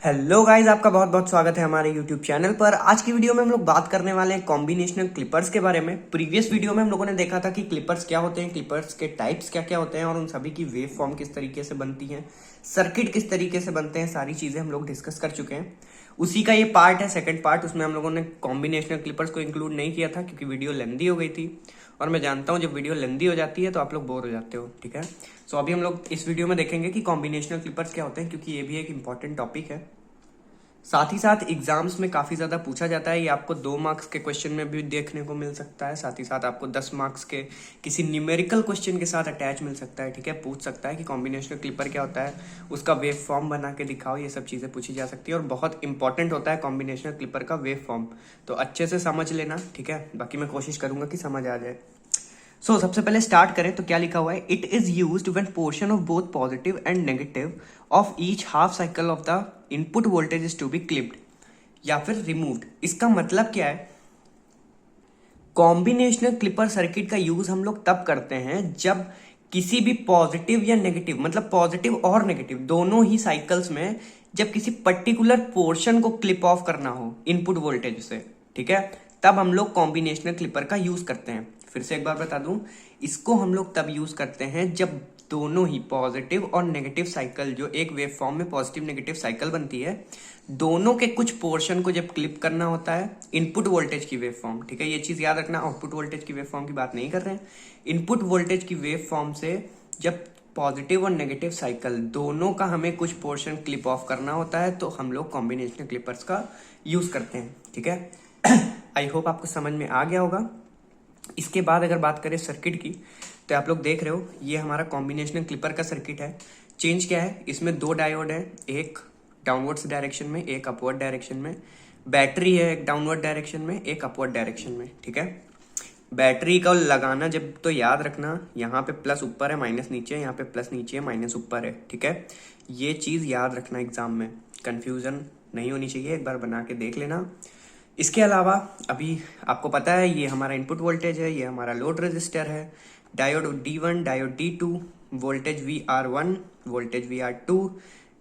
Hello guys, आपका बहुत बहुत स्वागत है हमारे यूट्यूब चैनल पर। आज की वीडियो में हम लोग बात करने वाले हैं कॉम्बिनेशनल क्लिपर्स के बारे में। प्रीवियस वीडियो में हम लोगों ने देखा था कि क्लिपर्स क्या होते हैं, क्लिपर्स के टाइप्स क्या क्या होते हैं और उन सभी की वेव फॉर्म किस तरीके से बनती है, सर्किट किस तरीके से बनते हैं, सारी चीजें हम लोग डिस्कस कर चुके हैं। उसी का ये पार्ट है, सेकंड पार्ट। उसमें हम लोगों ने कॉम्बिनेशनल क्लिपर्स को इंक्लूड नहीं किया था क्योंकि वीडियो लेंदी हो गई थी, और मैं जानता हूँ जब वीडियो लेंदी हो जाती है तो आप लोग बोर हो जाते हो। ठीक है, सो अभी हम लोग इस वीडियो में देखेंगे कि कॉम्बिनेशनल क्लिपर्स क्या होते हैं, क्योंकि ये भी एक इंपॉर्टेंट टॉपिक है। साथ ही साथ एग्जाम्स में काफी ज्यादा पूछा जाता है। ये आपको 2 मार्क्स के क्वेश्चन में भी देखने को मिल सकता है, साथ ही साथ आपको 10 मार्क्स के किसी न्यूमेरिकल क्वेश्चन के साथ अटैच मिल सकता है। ठीक है, पूछ सकता है कि कॉम्बिनेशनल क्लिपर क्या होता है, उसका वेव फॉर्म बना के दिखाओ। ये सब चीजें पूछी जा सकती है और बहुत इंपॉर्टेंट होता है कॉम्बिनेशनल क्लिपर का वेव फॉर्म। तो अच्छे से समझ लेना, ठीक है। बाकी मैं कोशिश करूंगा कि समझ आ जाए। सबसे पहले स्टार्ट करें तो क्या लिखा हुआ है, it is used when portion of both positive and negative of each half cycle of the input voltage is to be clipped या फिर रिमूव्ड। इसका मतलब क्या है, कॉम्बिनेशनल क्लिपर सर्किट का यूज हम लोग तब करते हैं जब किसी भी पॉजिटिव या नेगेटिव, मतलब पॉजिटिव और नेगेटिव दोनों ही साइकिल्स में, जब किसी पर्टिकुलर पोर्शन को क्लिप ऑफ करना हो इनपुट वोल्टेज से, ठीक है, तब हम लोग कॉम्बिनेशनल क्लिपर का यूज करते हैं। फिर से एक बार बता दूं, इसको हम लोग तब यूज करते हैं जब दोनों ही पॉजिटिव और नेगेटिव साइकिल, जो एक वेव फॉर्म में पॉजिटिव नेगेटिव साइकिल बनती है, दोनों के कुछ पोर्शन को जब क्लिप करना होता है इनपुट वोल्टेज की वेव फॉर्म। ठीक है, ये चीज याद रखना, आउटपुट वोल्टेज की वेव फॉर्म की बात नहीं कर रहे हैं। इनपुट वोल्टेज की वेव फॉर्म से जब पॉजिटिव और नेगेटिव साइकिल दोनों का हमें कुछ पोर्शन क्लिप ऑफ करना होता है, तो हम लोग कॉम्बिनेशनल क्लिपर्स का यूज करते हैं। ठीक है, आई होप आपको समझ में आ गया होगा। इसके बाद अगर बात करें सर्किट की, तो आप लोग देख रहे हो ये हमारा कॉम्बिनेशनल क्लिपर का सर्किट है। चेंज क्या है, इसमें 2 डायोड है, एक डाउनवर्ड्स डायरेक्शन में, एक अपवर्ड डायरेक्शन में। बैटरी है, एक डाउनवर्ड डायरेक्शन में, एक अपवर्ड डायरेक्शन में। ठीक है, बैटरी का लगाना जब, तो याद रखना, यहाँ पे प्लस ऊपर है माइनस नीचे है, यहाँ पे प्लस नीचे है माइनस ऊपर है। ठीक है, ये चीज याद रखना, एग्जाम में कंफ्यूजन नहीं होनी चाहिए, एक बार बना के देख लेना। इसके अलावा अभी आपको पता है ये हमारा इनपुट वोल्टेज है, ये हमारा लोड रेजिस्टर है, diode D1, diode D2, voltage VR1, voltage VR2।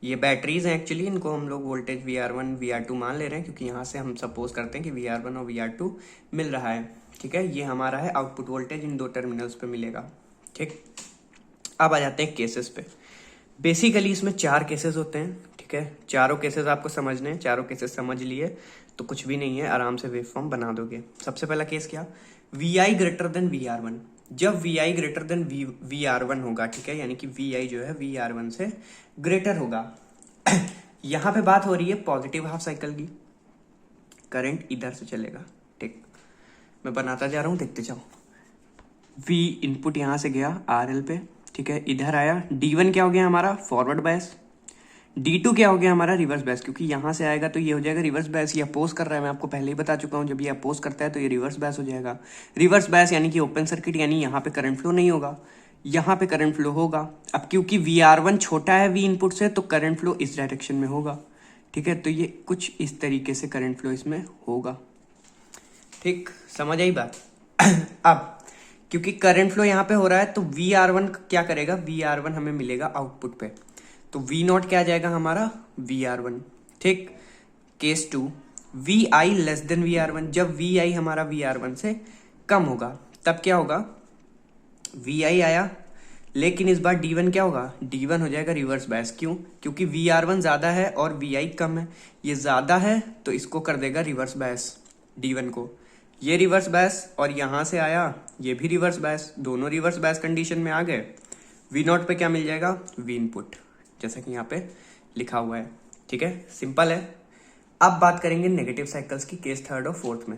ये बैटरीज हैं एक्चुअली, इनको हम लोग वोल्टेज VR1 VR2 मान ले रहे हैं क्योंकि यहाँ से हम सपोज करते हैं कि VR1 और VR2 मिल रहा है। ठीक है, ये हमारा है आउटपुट वोल्टेज, इन 2 टर्मिनल्स पे मिलेगा। ठीक, अब आ जाते हैं केसेस पे। बेसिकली इसमें 4 केसेस होते हैं। ठीक है, चारों केसेस आपको समझने हैं, चारों केसेस समझ लिए तो कुछ भी नहीं है, आराम से वेव फॉर्म बना दोगे। सबसे पहला केस क्या, VI ग्रेटर देन VR1। जब VI ग्रेटर देन VR1 होगा, ठीक है, यानी कि VI जो है VR1 से ग्रेटर होगा। यहां पे बात हो रही है पॉजिटिव हाफ साइकिल की, करंट इधर से चलेगा। ठीक, मैं बनाता जा रहा हूं, देखते जाओ। V इनपुट यहां से गया RL पे, ठीक है, इधर आया। D1 क्या हो गया हमारा, फॉरवर्ड बायस। D2 क्या हो गया हमारा, रिवर्स बायस, क्योंकि यहां से आएगा तो ये हो जाएगा रिवर्स बायस। ये अपोज कर रहा है, मैं आपको पहले ही बता चुका हूं, जब ये अपोज करता है तो ये रिवर्स बायस हो जाएगा। रिवर्स बायस यानी कि ओपन सर्किट, यानी यहाँ पे करंट फ्लो नहीं होगा, यहाँ पे करंट फ्लो होगा। अब क्योंकि VR1 छोटा है V इनपुट से, तो करंट फ्लो इस डायरेक्शन में होगा। ठीक है, तो ये कुछ इस तरीके से करंट फ्लो इसमें होगा। ठीक, समझ आई बात। अब क्योंकि करंट फ्लो यहाँ पे हो रहा है, तो VR1 क्या करेगा, VR1 हमें मिलेगा आउटपुट पे, तो V0 क्या आ जाएगा हमारा, VR1। ठीक, case 2, VI less than VR1। जब VI हमारा VR1 से कम होगा तब क्या होगा, VI आया, लेकिन इस बार D1 क्या होगा, D1 हो जाएगा रिवर्स बायस। क्यों, क्योंकि VR1 ज्यादा है और VI कम है। ये ज्यादा है तो इसको कर देगा रिवर्स बायस, D1 को। ये रिवर्स बायस, और यहां से आया ये भी रिवर्स बायस, दोनों रिवर्स बायस कंडीशन में आ गए। V0 पे क्या मिल जाएगा, V इनपुट, जैसा कि यहाँ पे लिखा हुआ है। ठीक है, सिंपल है। अब बात करेंगे नेगेटिव साइकिल्स की, केस 3 और 4 में।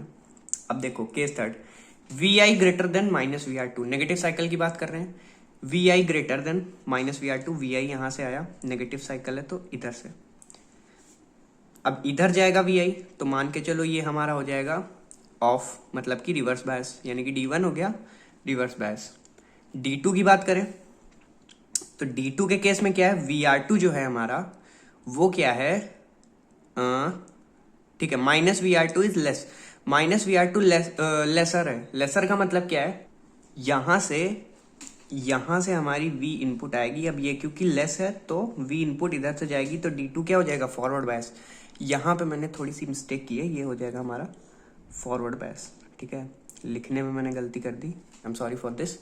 अब देखो case 3, VI greater than minus VR2, negative cycle की बात कर रहे हैं। VI greater than minus VR2, VI यहां से आया, नेगेटिव साइकिल है तो इधर से। अब इधर जाएगा VI, तो मान के चलो ये हमारा हो जाएगा ऑफ, मतलब कि रिवर्स बायस, यानी कि D1 हो गया रिवर्स बायस। D2 की बात करें तो D2 के केस में क्या है, VR2 जो है हमारा वो क्या है, ठीक है, minus VR2 is less, minus VR2 lesser है। लेसर का मतलब क्या है, यहां से यहां से हमारी V इनपुट आएगी। अब ये क्योंकि लेस है तो V इनपुट इधर से जाएगी, तो D2 क्या हो जाएगा, फॉरवर्ड बायस। यहाँ पे मैंने थोड़ी सी मिस्टेक की है, ये हो जाएगा हमारा फॉरवर्ड बायस। ठीक है, लिखने में मैंने गलती कर दी, I am sorry for this.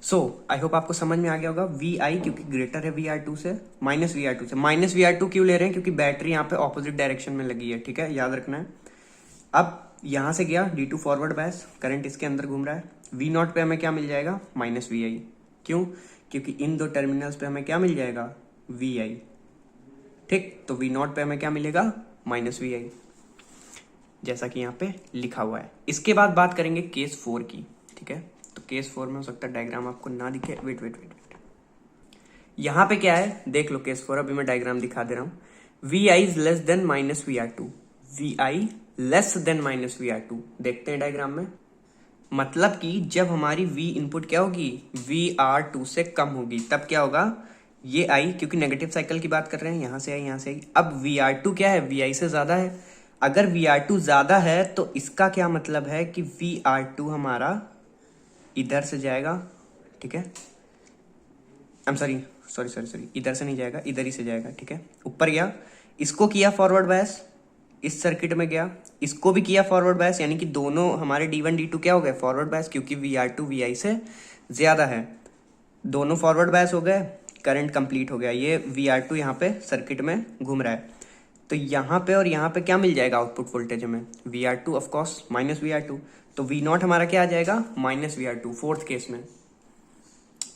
So I hope आपको समझ में आ गया होगा। VI क्योंकि ग्रेटर है VR2 से, माइनस VR2 से। माइनस VR2 क्यों ले रहे हैं, क्योंकि बैटरी यहाँ पे ऑपोजिट डायरेक्शन में लगी है। ठीक है, याद रखना है। अब यहां से गया D2 फॉरवर्ड बायस, करंट इसके अंदर घूम रहा है। V0 पे हमें क्या मिल जाएगा, माइनस VI। क्यों, क्योंकि इन दो टर्मिनल्स पे हमें क्या मिल जाएगा, VI। ठीक, तो V0 पे हमें क्या मिलेगा, माइनस VI, जैसा कि यहाँ पे लिखा हुआ है। इसके बाद बात करेंगे केस 4 की। ठीक है, तो केस 4 में हो सकता है डायग्राम आपको ना दिखे। वेट वेट वेट वेट, यहाँ पे क्या है देख लो। केस 4 अभी मैं डायग्राम दिखा दे रहा हूँ। VI is less than minus VR2। VI less than minus VR2। देखते हैं डायग्राम में, मतलब कि जब हमारी V इनपुट क्या होगी, VR2 से कम होगी, तब क्या होगा, ये आई, क्योंकि नेगेटिव साइकिल की बात कर रहे हैं, यहां से आई यहां से आई। अब VR2 क्या है, VI से ज्यादा है। अगर VR2 ज्यादा है तो इसका क्या मतलब है कि VR2 हमारा इधर से जाएगा। ठीक है, आई am sorry sorry sorry sorry, इधर से नहीं जाएगा, इधर ही से जाएगा। ठीक है, ऊपर गया, इसको किया फॉरवर्ड बायस, इस सर्किट में गया, इसको भी किया फॉरवर्ड बायस, यानी कि दोनों हमारे D1 D2 क्या हो गए, फॉरवर्ड बायस, क्योंकि VR2 VI से ज्यादा है। दोनों फॉरवर्ड बायस हो गए, करंट कंप्लीट हो गया। ये VR2 यहाँ पे सर्किट में घूम रहा है, तो यहाँ पे और यहाँ पे क्या मिल जाएगा आउटपुट वोल्टेज में, VR2 of course minus VR2। तो V0 हमारा क्या आ जाएगा, माइनस VR2। फोर्थ केस में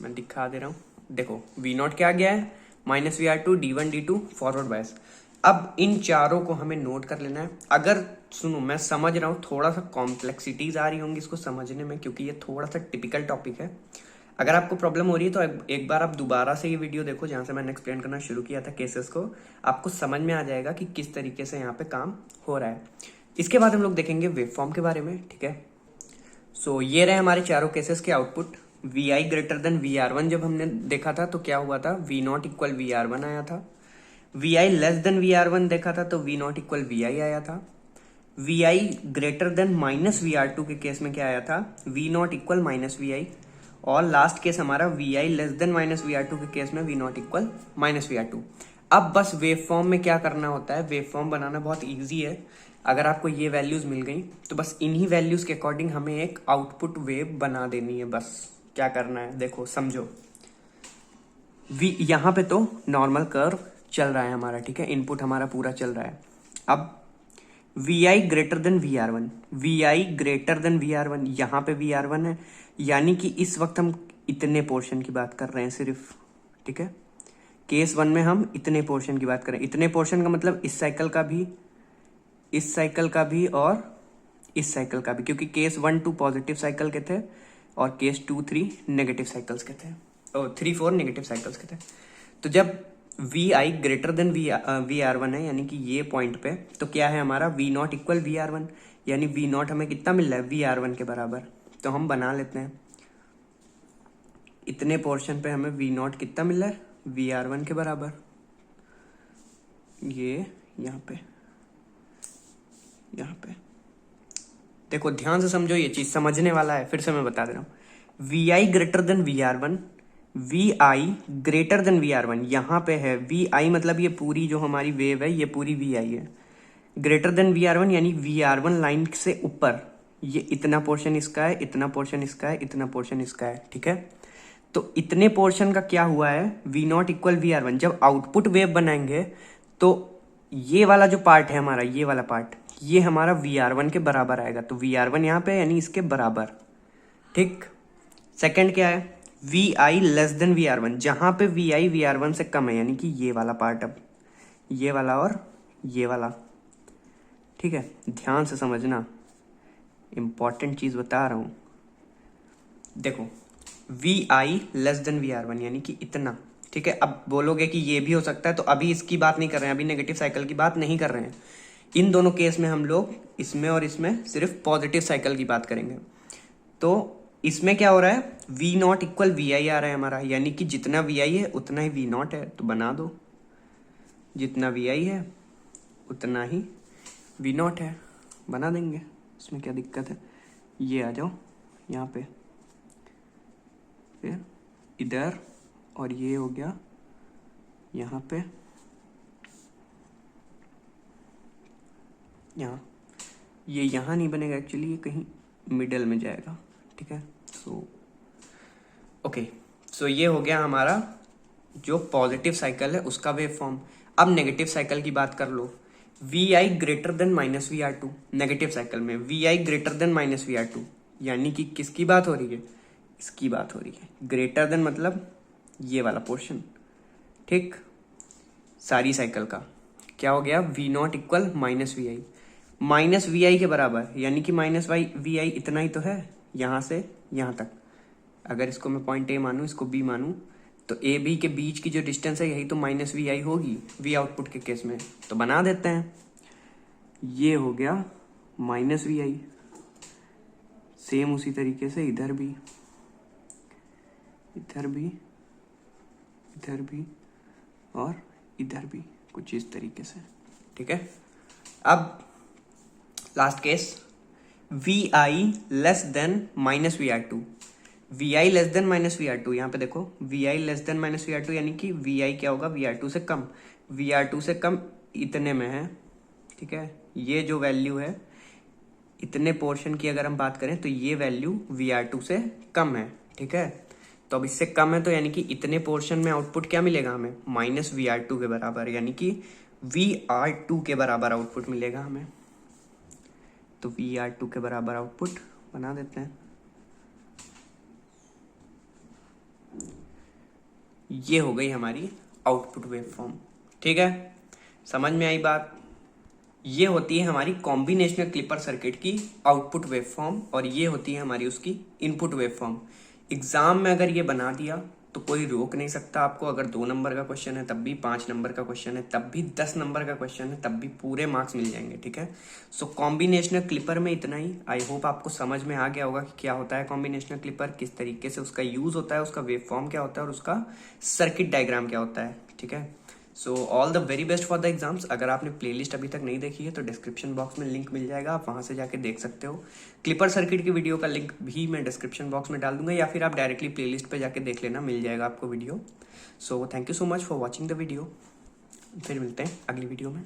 मैं दिखा दे रहा हूँ, देखो V0 क्या आ गया है, minus VR2, D1 D2 forward bias. अब इन चारों को हमें नोट कर लेना है। अगर सुनो, मैं समझ रहा हूँ थोड़ा सा कॉम्प्लेक्सिटीज आ रही होंगी इसको समझने में, क्योंकि ये थोड़ा सा टिपिकल टॉपिक है। अगर आपको प्रॉब्लम हो रही है तो एक बार आप दोबारा से ये वीडियो देखो जहां से मैंने एक्सप्लेन करना शुरू किया था केसेस को, आपको समझ में आ जाएगा कि किस तरीके से यहाँ पे काम हो रहा है। इसके बाद हम लोग देखेंगे वेवफॉर्म के बारे में। ठीक है, सो ये रहे हमारे चारों केसेस के output. VI greater than VR1 जब हमने देखा था तो क्या हुआ था, V0 इक्वल VR1 आया था। VI लेस देन VR1 देखा था तो V0 इक्वल VI आया था। VI greater than minus VR2 के केस में क्या आया था, V0 इक्वल माइनस VI। और लास्ट केस हमारा VI less than minus VR2 के केस में V0 इक्वल माइनस VR2। अब बस वेव फॉर्म में क्या करना होता है, वेव फॉर्म बनाना बहुत इजी है। अगर आपको ये वैल्यूज मिल गई तो बस इन्हीं वैल्यूज के अकॉर्डिंग हमें एक आउटपुट वेव बना देनी है। बस क्या करना है, देखो समझो। यहाँ पे तो नॉर्मल कर्व चल रहा है हमारा। ठीक है, इनपुट हमारा पूरा चल रहा है। अब VI greater than VR1, VI greater than VR1, यहाँ पे VR1 है, यानी कि इस वक्त हम इतने पोर्शन की बात कर रहे हैं सिर्फ। ठीक है, केस 1 में हम इतने पोर्शन की बात करें। इतने पोर्शन का मतलब इस साइकिल का भी, इस साइकिल का भी और इस साइकिल का भी, क्योंकि केस 1 2 पॉजिटिव साइकिल के थे और केस 2 3 नेगेटिव साइकिल्स के थे, और 3 4 नेगेटिव साइकिल्स के थे। तो जब VI ग्रेटर देन VR1 है, यानी कि ये पॉइंट पे, तो क्या है हमारा V0 इक्वल VR1, यानी V0 हमें कितना मिल रहा है, VR1 के बराबर। तो हम बना लेते हैं, इतने पोर्शन पे हमें V0 कितना मिल रहा है, VR1 के बराबर। ये यहाँ पे देखो ध्यान से समझो, ये चीज समझने वाला है। फिर से मैं बता दे रहा हूँ, VI greater than VR1, VI greater than VR1, यहाँ पे है VI मतलब ये पूरी जो हमारी वेव है ये पूरी VI है, ग्रेटर देन VR1 यानी VR1 लाइन से ऊपर। ये इतना पोर्शन इसका है, इतना पोर्शन इसका है, इतना पोर्शन इसका है। ठीक है, तो इतने पोर्शन का क्या हुआ है, V0 इक्वल VR1। जब आउटपुट वेव बनाएंगे तो ये वाला जो पार्ट है हमारा, ये वाला पार्ट, ये हमारा VR1 के बराबर आएगा। तो VR1 यहाँ पे यानी इसके बराबर। ठीक, सेकंड क्या है, VI लेस देन VR1, जहां पे VI VR1 से कम है, यानी कि ये वाला पार्ट, अब ये वाला और ये वाला। ठीक है, ध्यान से समझना, इंपॉर्टेंट चीज बता रहा हूं। देखो VI लेस देन VR1 यानी कि इतना। ठीक है, अब बोलोगे कि ये भी हो सकता है, तो अभी इसकी बात नहीं कर रहे हैं, अभी नेगेटिव साइकिल की बात नहीं कर रहे हैं। इन दोनों केस में हम लोग इसमें और इसमें सिर्फ पॉजिटिव साइकिल की बात करेंगे। तो इसमें क्या हो रहा है, V0 इक्वल VI आ रहा है हमारा, यानी कि जितना VI है उतना ही V0 है। तो बना दो, जितना VI है उतना ही V0 है, बना देंगे, इसमें क्या दिक्कत है। ये आ जाओ यहाँ पे, फिर इधर, और ये हो गया यहाँ पे, यहाँ, ये यहाँ नहीं बनेगा एक्चुअली, ये कहीं मिडल में जाएगा, ठीक है। ओके, सो ये हो गया हमारा जो पॉजिटिव साइकिल है उसका वेव फॉर्म। अब नेगेटिव साइकिल की बात कर लो, V I greater than minus V R two. Negative cycle में V I greater than minus V R two, यानी कि किसकी बात हो रही है, इसकी बात हो रही है। ग्रेटर देन मतलब ये वाला पोर्शन, ठीक। सारी साइकिल का क्या हो गया, V not equal minus V I, minus V I के बराबर, यानी कि माइनस वाई वी आई इतना ही तो है यहां से यहां तक। अगर इसको मैं पॉइंट ए मानूं, इसको बी मानूं, तो ए बी के बीच की जो डिस्टेंस है यही तो माइनस वी आई होगी वी आउटपुट के केस में, तो बना देते हैं। ये हो गया माइनस वी आई, सेम उसी तरीके से इधर भी, इधर भी, इधर भी, और इधर भी, कुछ इस तरीके से, ठीक है। अब last case, V I less than minus V R two. V I less than minus V R two, यहाँ पे देखो V I less than minus V R two, यानी कि वी आई क्या होगा, वी आर टू से कम। वी आर टू से कम इतने में है, ठीक है। ये जो वैल्यू है इतने पोर्शन की अगर हम बात करें तो ये वैल्यू वी आर टू से कम है, ठीक है। तो अब इससे कम है तो यानी कि इतने पोर्शन में आउटपुट क्या मिलेगा हमें, माइनस वी आर टू के बराबर, यानी कि वी आर टू के बराबर आउटपुट मिलेगा हमें। तो वी आर टू के बराबर आउटपुट बना देते हैं। ये हो गई हमारी आउटपुट वेवफॉर्म, ठीक है। समझ में आई बात। ये होती है हमारी कॉम्बिनेशनल क्लिपर सर्किट की आउटपुट वेवफॉर्म, और ये होती है हमारी उसकी इनपुट वेवफॉर्म। एग्जाम में अगर ये बना दिया तो कोई रोक नहीं सकता आपको। अगर 2 नंबर का क्वेश्चन है तब भी, 5 नंबर का क्वेश्चन है तब भी, 10 नंबर का क्वेश्चन है तब भी पूरे मार्क्स मिल जाएंगे, ठीक है। सो कॉम्बिनेशनल क्लिपर में इतना ही। आई होप आपको समझ में आ गया होगा कि क्या होता है कॉम्बिनेशनल क्लिपर, किस तरीके से उसका यूज होता है, उसका वेव फॉर्म क्या होता है और उसका सर्किट डायग्राम क्या होता है, ठीक है। So all the very best for the exams. अगर आपने प्लेलिस्ट अभी तक नहीं देखी है तो डिस्क्रिप्शन बॉक्स में लिंक मिल जाएगा, आप वहां से जाके देख सकते हो। क्लिपर सर्किट की वीडियो का लिंक भी मैं डिस्क्रिप्शन बॉक्स में डाल दूंगा, या फिर आप डायरेक्टली प्लेलिस्ट पे जाके देख लेना, मिल जाएगा आपको video. So thank you so much for watching the video. फिर मिलते हैं अगली वीडियो में।